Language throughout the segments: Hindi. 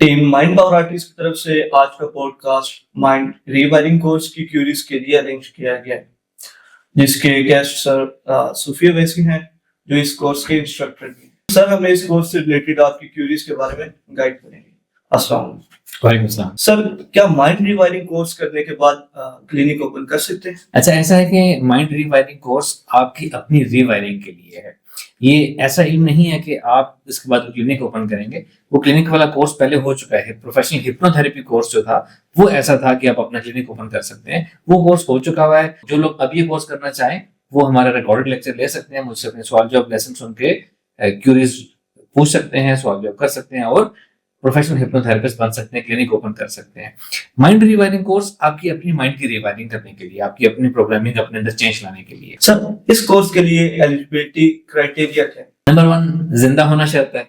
टीम माइंड पावर आर्टिस्ट की तरफ से आज का पॉडकास्ट माइंड रीवायरिंग कोर्स की क्यूरीज के लिए अरेंज किया गया है, जिसके गेस्ट सर सुफिया वैसी हैं, जो इस कोर्स के इंस्ट्रक्टर भी हैं। सर हमें इस कोर्स से रिलेटेड आपकी क्यूरीज के बारे में गाइड करेंगे। अस्सलाम वालेकुम सलाम। सर, क्या माइंड रीवायरिंग कोर्स करने के बाद क्लिनिक ओपन कर सकते हैं? अच्छा, ऐसा है कि माइंड रीवायरिंग कोर्स आपकी अपनी रीवायरिंग के लिए है। ये ऐसा ही नहीं है कि आप इसके बाद क्लिनिक ओपन करेंगे। वो क्लिनिक वाला कोर्स पहले हो चुका है। प्रोफेशनल हिप्नोथेरेपी कोर्स जो था वो ऐसा था कि आप अपना क्लिनिक ओपन कर सकते हैं। वो कोर्स हो चुका हुआ है। जो लोग अब ये कोर्स करना चाहें वो हमारा रिकॉर्डेड लेक्चर ले सकते हैं, मुझसे अपने सवाल जवाब लेसन सुन के क्यूरीज पूछ सकते हैं, सवाल जवाब कर सकते हैं और प्रोफेशनल हिप्नोथेरेपिस्ट बन सकते हैं, क्लिनिक ओपन कर सकते हैं। माइंड रीवायरिंग कोर्स आपकी अपनी माइंड की रीवायरिंग करने के लिए, आपकी अपनी प्रोग्रामिंग अपने अंदर चेंज लाने के लिए। सर, इस कोर्स के लिए एलिजिबिलिटी क्राइटेरिया क्या है? नंबर 1 जिंदा होना शर्त है।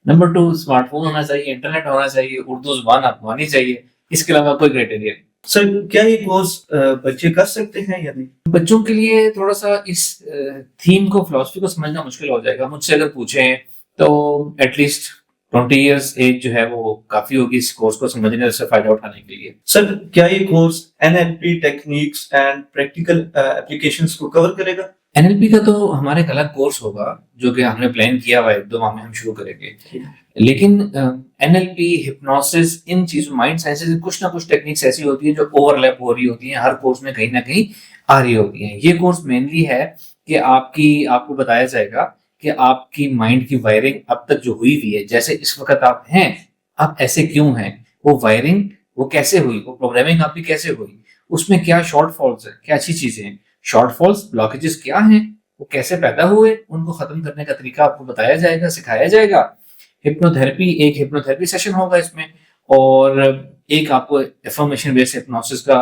नंबर 2 स्मार्टफोन होना चाहिए, इंटरनेट होना चाहिए, उर्दू जुबान आपको आनी चाहिए। इसके अलावा कोई क्राइटेरिया नहीं। सर, क्या ये कोर्स बच्चे कर सकते हैं या नहीं? बच्चों के लिए थोड़ा सा इस थीम को, फिलॉसफी को समझना मुश्किल हो जाएगा। मुझसे अगर पूछें तो एटलीस्ट 20 इयर्स एज जो है वो काफी होगी इस कोर्स को समझने और इससे फायदा उठाने के लिए। सर, क्या ये course NLP techniques and practical applications को कवर करेगा? एनएलपी का तो हमारे एक अलग कोर्स होगा जो कि हमने प्लान किया हुआ है, 1-2 माह में हम शुरू करेंगे। लेकिन एनएलपी, हिप्नोसिस, इन चीजों, माइंड साइंसेस की कुछ ना कुछ टेक्निक्स ऐसी होती है जो ओवरलैप हो रही होती है, हर कोर्स में कहीं ना कहीं आ रही होती है। ये कोर्स मेनली है कि आपको बताया जाएगा कि आपकी माइंड की वायरिंग अब तक जो हुई हुई है, जैसे इस वक्त आप हैं, आप ऐसे क्यों हैं, वो वायरिंग वो कैसे हुई, वो प्रोग्रामिंग आपकी कैसे हुई, उसमें क्या शॉर्टफॉल्स है, क्या अच्छी चीजें हैं, शॉर्टफॉल्स ब्लॉकेजेस क्या हैं, वो कैसे पैदा हुए, उनको खत्म करने का तरीका आपको बताया जाएगा, सिखाया जाएगा। एक हिप्नोथेरेपी सेशन होगा इसमें, और एक आपको एफर्मेशन बेस्ड हिप्नोसिस का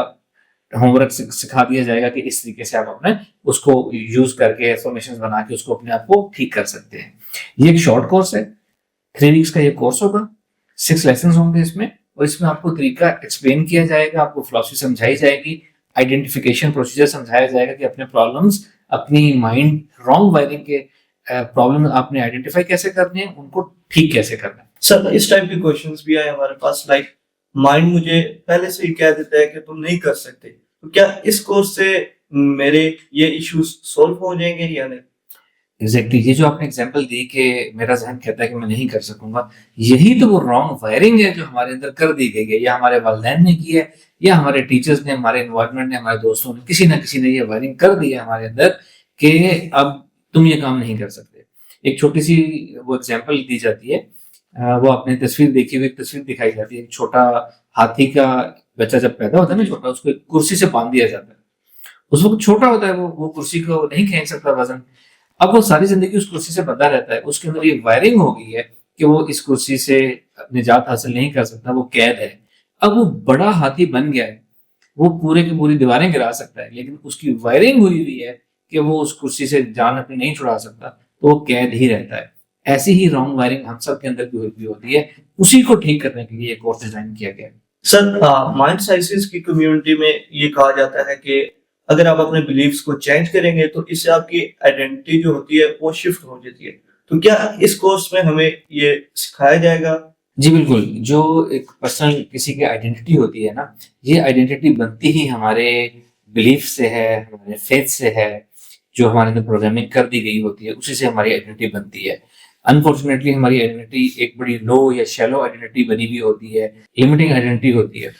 होमवर्क सिखा दिया जाएगा कि इस तरीके से आप अपने उसको यूज करके एफर्मेशंस बना के उसको अपने आप को ठीक कर सकते हैं। ये एक शॉर्ट कोर्स है, 3 वीक्स का ये कोर्स होगा, 6 लेसन होंगे इसमें, और इसमें आपको तरीका एक्सप्लेन किया जाएगा, आपको फिलॉसफी समझाई जाएगी, आइडेंटिफिकेशन प्रोसीजर समझाया जाएगा कि अपने प्रॉब्लम्स, अपनी माइंड रॉन्ग वायरिंग के प्रॉब्लम आपने आइडेंटिफाई कैसे करने हैं, उनको ठीक कैसे करना है। सर, इस टाइप के क्वेश्चंस भी आए हमारे पास, लाइक माइंड मुझे पहले से ही कह देता है कि तुम नहीं कर सकते, तो क्या इस कोर्स से मेरे ये इश्यूज सॉल्व हो जाएंगे या नहीं? एग्जैक्टली, ये जो आपने एग्जांपल दी कि मेरा ज़हन कहता है कि मैं नहीं कर सकूंगा, यही तो वो रॉन्ग वायरिंग है जो हमारे अंदर कर दी गई है, या हमारे वालिदैन ने की है, या हमारे टीचर्स ने, हमारे एनवायरनमेंट ने, हमारे दोस्तों ने, किसी ना किसी ने ये वायरिंग कर दी है हमारे अंदर कि अब तुम ये काम नहीं कर सकते। एक छोटी सी वो एग्जाम्पल दी जाती है, वो आपने तस्वीर देखी हुई, एक तस्वीर दिखाई जाती है, एक छोटा हाथी का बच्चा जब पैदा होता है ना, छोटा, उसको एक कुर्सी से बांध दिया जाता है। उस वक्त छोटा होता है, वो कुर्सी को नहीं खींच सकता वजन। अब वो सारी जिंदगी उस कुर्सी से बंधा रहता है, उसके अंदर ये वायरिंग हो गई है कि वो इस कुर्सी से निजात हासिल नहीं कर सकता, वो कैद है। अब वो बड़ा हाथी बन गया है, वो पूरे की पूरी दीवारें गिरा सकता है, लेकिन उसकी वायरिंग हुई हुई है कि वो उस कुर्सी से जान अपनी नहीं छुड़ा सकता, तो वो कैद ही रहता है। ऐसी ही रॉन्ग वायरिंग हम सब के अंदर भी हुई होती है, उसी को ठीक करने के लिए कोर्स डिजाइन किया गया है। सर, माइंड साइंसेस की कम्युनिटी में ये कहा जाता है कि अगर आप अपने बिलीव्स को चेंज करेंगे तो इससे आपकी आइडेंटिटी जो होती है वो शिफ्ट हो जाती है, तो क्या इस कोर्स में हमें ये सिखाया जाएगा? जी बिल्कुल, जो एक पर्सनल किसी की आइडेंटिटी होती है ना, ये आइडेंटिटी बनती ही हमारे बिलीफ से है, हमारे फेथ से है, जो हमारे अंदर प्रोग्रामिंग कर दी गई होती है, उसी से हमारी आइडेंटिटी बनती है। अनफॉर्चुनेटली हमारी आइडेंटिटी एक बड़ी लो या शैलो आइडेंटिटी बनी हुई होती है, लिमिटिंग आइडेंटिटी होती है।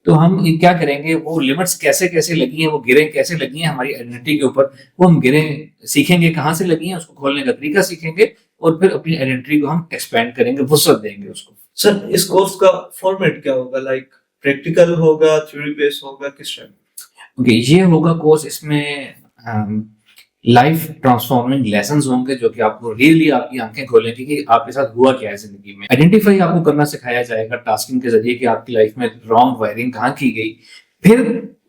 तो हम ये क्या करेंगे, वो लिमिट्स कैसे कैसे लगी हैं, वो गिरें कैसे लगी हैं हमारी आइडेंटिटी के ऊपर, वो हम गिरें सीखेंगे, कहाँ से लगी हैं उसको खोलने का तरीका सीखेंगे, और फिर अपनी आइडेंटिटी को हम एक्सपेंड करेंगे, वुसअत देंगे उसको। सर, इस कोर्स का फॉर्मेट क्या होगा? लाइक प्रैक्टिकल होगा, थ्योरी बेस्ड होगा, किस टाइप? ओके, ये होगा कोर्स, इसमें लाइफ ट्रांसफॉर्मिंग लेसन्स होंगे जो कि आपको रियली आपकी आंखें खोलेंगे कि आपके साथ हुआ क्या है जिंदगी में। आइडेंटिफाई आपको करना सिखाया जाएगा टास्किंग के जरिए कि आपकी लाइफ में रॉन्ग वायरिंग कहाँ की गई, फिर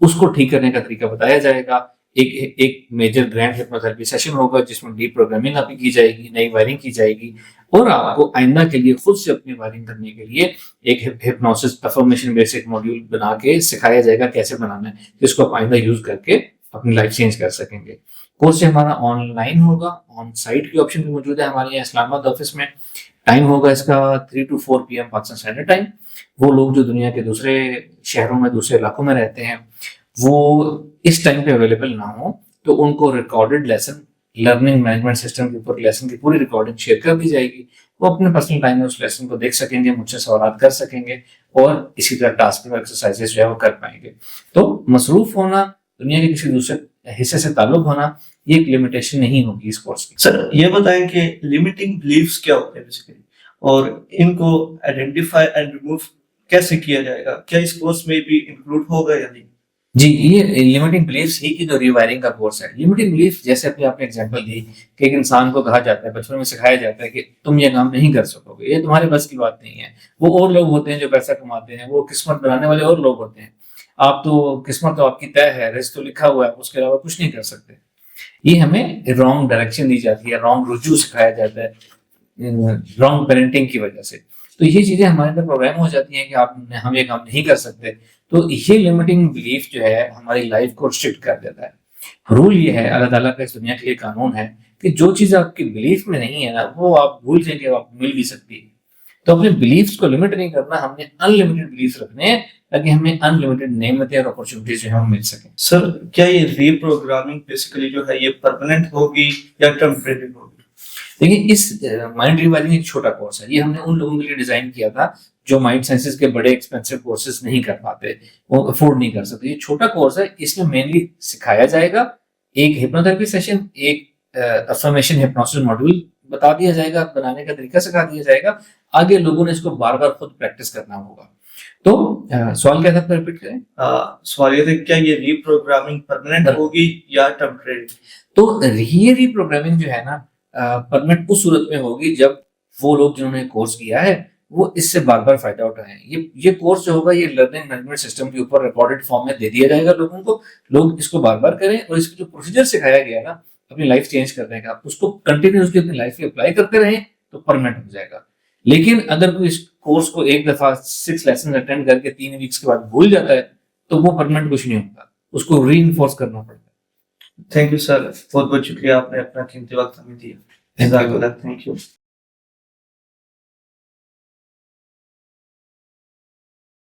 उसको ठीक करने का तरीका बताया जाएगा। एक मेजर ग्रैंड हिप्नोथेरेपी सेशन होगा जिसमें डीप प्रोग्रामिंग आपकी की जाएगी, नई वायरिंग की जाएगी, और आपको आइंदा के लिए खुद से अपनी वायरिंग करने के लिए एक हिप्नोसिस अफर्मेशन बेसिक मॉड्यूल बना के सिखाया जाएगा कैसे बनाना है, जिसको आप आइंदा यूज करके अपनी लाइफ चेंज कर सकेंगे। कोर्स जो हमारा ऑनलाइन होगा, ऑन साइट की ऑप्शन भी मौजूद है हमारे यहाँ इस्लामाबाद ऑफिस में। टाइम होगा इसका 3 to 4 PM Pakistan standard time. वो लोग जो दुनिया के दूसरे शहरों में, दूसरे इलाकों में रहते हैं, वो इस टाइम पे अवेलेबल ना हो, तो उनको recorded lesson learning management system के ऊपर लेसन की पूरी रिकॉर्डिंग शेयर कर दी जाएगी। वो अपने पर्सनल टाइम में उस लेसन को देख सकेंगे, मुझसे सवाल कर सकेंगे और इसी तरह टास्क और एक्सरसाइजेस जो है वो कर पाएंगे। तो मसरूफ होना, दुनिया के किसी दूसरे हिस्से से ताल्लुक होना, ये एक लिमिटेशन नहीं होगी इस कोर्स की। सर ये बताएं कि लिमिटिंग बिलीफ्स क्या होते हैं बेसिकली, और इनको आइडेंटिफाई एंड रिमूव कैसे किया जाएगा? क्या इस कोर्स में भी इंक्लूड होगा या नहीं? जी, ये लिमिटिंग बिलीफ्स ही की जो रीवायरिंग का कोर्स है। लिमिटिंग बिलीफ जैसे अपने आपने एग्जांपल दी कि एक इंसान को कहा जाता है, बचपन में सिखाया जाता है कि तुम ये काम नहीं कर सकोगे, ये तुम्हारे बस की बात नहीं है। वो और लोग होते हैं जो पैसा कमाते हैं, वो किस्मत बनाने वाले और लोग होते हैं। आप तो किस्मत तो आपकी तय है, रिस्क तो लिखा हुआ है, उसके अलावा कुछ नहीं कर सकते। ये हमें रॉन्ग डायरेक्शन दी जाती है, रॉन्ग रुजू सिखाया जाता है, रॉन्ग पेरेंटिंग की वजह से। तो ये चीजें हमारे अंदर प्रोग्राम हो जाती हैं कि हम ये काम नहीं कर सकते। तो ये लिमिटिंग बिलीफ जो है हमारी लाइफ को रिस्ट्रिक्ट कर देता है। रूल ये है, अल्लाह ताला का इस दुनिया के लिए कानून है कि जो चीज आपकी बिलीफ में नहीं है ना, वो आप भूल जाएंगे, आपको मिल भी सकती है। तो अपने बिलीफ्स को लिमिट नहीं करना, हमने अनलिमिटेड बिलीफ रखने हैं ताकि हमें अनलिमिटेड नेमतें और अपॉर्चुनिटीज जो है वो मिल सके। सर क्या ये रीप्रोग्रामिंग बेसिकली जो है ये परमानेंट होगी या टेम्परेरी होगी? देखिए, इस माइंड रिवायरिंग एक छोटा कोर्स है। ये हमने उन लोगों के लिए डिजाइन किया था जो माइंड साइंसेस के बड़े एक्सपेंसिव कोर्सेज नहीं कर पाते, वो अफोर्ड नहीं कर सकते। ये छोटा कोर्स है, इसमें मेनली सिखाया जाएगा एक हिप्नोथेरेपी सेशन, एक अफर्मेशन हिप्नोसिस मॉड्यूल बता दिया जाएगा, बनाने का तरीका सिखा दिया जाएगा। आगे लोगों ने इसको बार बार खुद प्रैक्टिस करना होगा। तो सवाल क्या था, रिपीट करें? सवाल ये था क्या ये रीप्रोग्रामिंग परमानेंट होगी या टेम्परेरी? तो ये रीप्रोग्रामिंग जो है ना, परमानेंट उस सूरत में होगी जब वो लोग जिन्होंने कोर्स किया है वो इससे बार बार फायदा उठाएं। ये कोर्स जो होगा ये लर्निंग मैनेजमेंट सिस्टम के ऊपर रिकॉर्डेड फॉर्म में दे दिया जाएगा लोगों को। लोग इसको बार बार करें और इसका जो प्रोसीजर सिखाया गया ना अपनी लाइफ चेंज करने का, उसको कंटिन्यूसली अपनी लाइफ में अप्लाई करते रहें तो परमानेंट हो जाएगा। लेकिन अगर कोई इस कोर्स को एक दफा 6 लेसन अटेंड करके 3 वीक्स के बाद भूल जाता है तो वो परमानेंट कुछ नहीं होता, उसको रीइंफोर्स करना पड़ता है। थैंक यू सर, बहुत बहुत शुक्रिया, आपने अपना कीमती वक्त हमें दिया। Thank you.